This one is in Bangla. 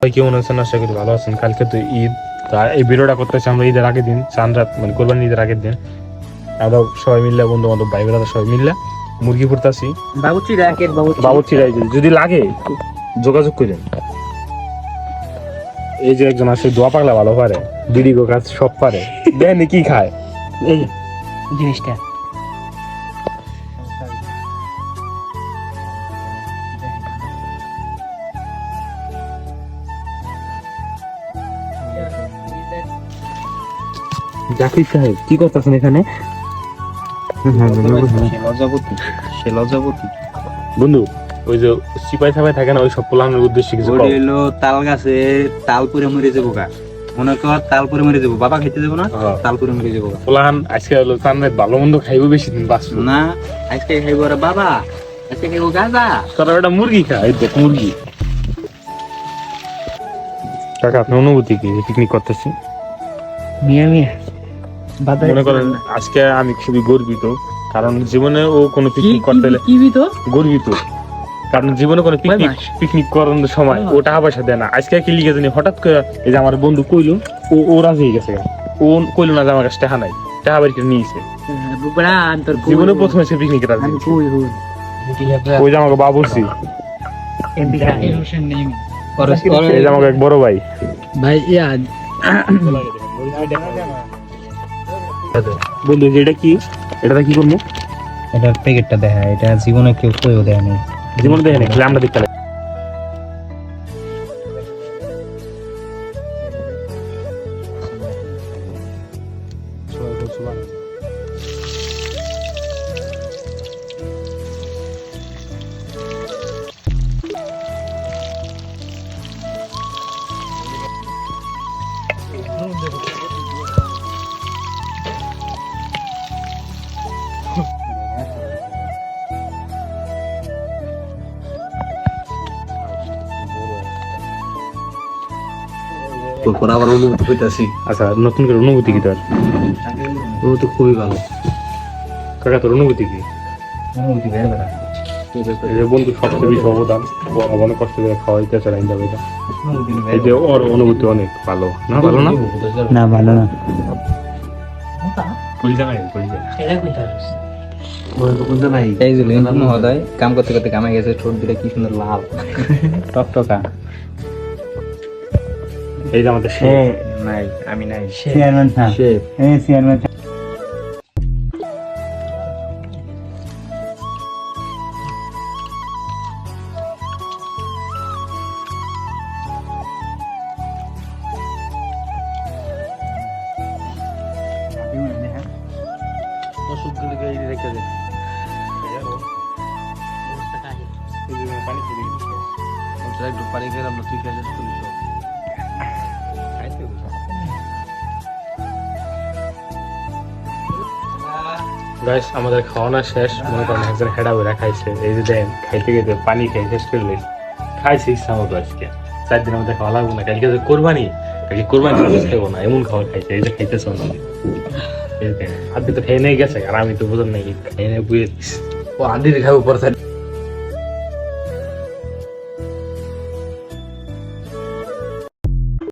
ভাই কেমন আছেন? আশা করি ভালো আছেন। কালকে তো ঈদ, এই ভিডিওটা করতেছি আমরা ঈদের আগের দিন, চাঁদ রাত মানে কোরবানি ঈদের আগের দিন। আমরা সবাই মিললে, বন্ধু বান্ধব ভাই বেড়াতে সবাই মিললে মুরগি ফুটতাছি। বাবুর্চি যদি লাগে যোগাযোগ করেন। এই যে একজন আছে দোয়া পাগলা, ভালো পারে, বিড়ি গো কাজ সব পারে। দেখেন কি খায় এই জিনিসটা জাকির সাহেব কি করতেছেন এখানে? বন্ধু ওই যে সিপাই সাপাই থাকে না, ওই সব প্লানের উদ্দেশ্যে কিছু কও। তাল গাছে তাল পুরে মরে যাবো গা, মনে কর তাল পুরে মরে যাবো, বাবা খাইতে যাবো না, তাল পুরে মরে যাবো গা। প্লান আজকে হলো চান্দের ভালো মন্দ খাইবো, বেশি দিন বাঁচবো না। আজকে খাইবো রে বাবা, আজকে খাইবো গাঁজা। তোরা ওটা মুরগি খা, এই দেখ মুরগি। কাকা আপনার অনুভূতি কি পিকনিক করতেছি? মিয়া মিয়া মনে করেন আজকে আমি খুবই গর্বিত, কারণ জীবনে ও কোনো পিকনিক করতে গর্বিত, কারণ জীবনে কোনো পিকনিক করানোর সময় ও টাকা পয়সা দেয় না। আজকে কি লিখে জানি হঠাৎ করে এই যে আমার বন্ধু কইলো, ও রাজি হয়ে গেছে। ও কইলো না যে আমার কাছে টাকা নাই, টাকা বাড়ি করে নিয়েছে। জীবনে প্রথমে সে পিকনিক রাজি। ওই যে আমাকে বাবুর্চি, এই যে আমাকে এক বড় ভাই বন্ধু, এটা কি, এটা কি করবো? এটার প্যাকেটটা দেখা, এটা জীবনে কেউ কইও দেয় নাই। জীবনে দেখে নাকি আমরা দেখতে আবার অনুভূতি হইতাছি। আচ্ছা, নতুন করে অনুভূতি কি তোর? অনুভূতি খুবই ভালো। কাকা তোর অনুভূতি কি? অনুভূতি বের বেড়া এই যে বন্ধু সবচেয়ে বেশি অবদান, অনেক কষ্ট করে খাওয়াইতেছে রাইন যাবে। এই যে ওর অনুভূতি অনেক ভালো না? ভালো না? না ভালো না। এই যে মহোদয় কাম করতে করতে কামে গেছে, ঠোঁট দুটা কি সুন্দর লাল টকটকা। এই যে আমাদের নাই, আমি নাই। চেয়ারম্যান সাহেব, এই চেয়ারম্যান গাইস আমাদের খাওয়ানো শেষ। মনে করেন একজন হেডা বেড়া খাইছে, এই যে দেন খাইতে খেতে পানি খাই শেষ করলে খাইছে ইচ্ছা মতো। আজকে 4 দিনের মধ্যে খাওয়া লাগবো না, কালকে যে কোরবানি, কালকে কোরবানি খাইবো না, এমন খাবার খাইছে। এই যে খাইতেছ আপনি তো খেয়ে নিয়ে গেছে, আর আমি তো বুঝলাম নাকি খেয়ে নিয়ে বুঝে ও আন্দির খাবো পরে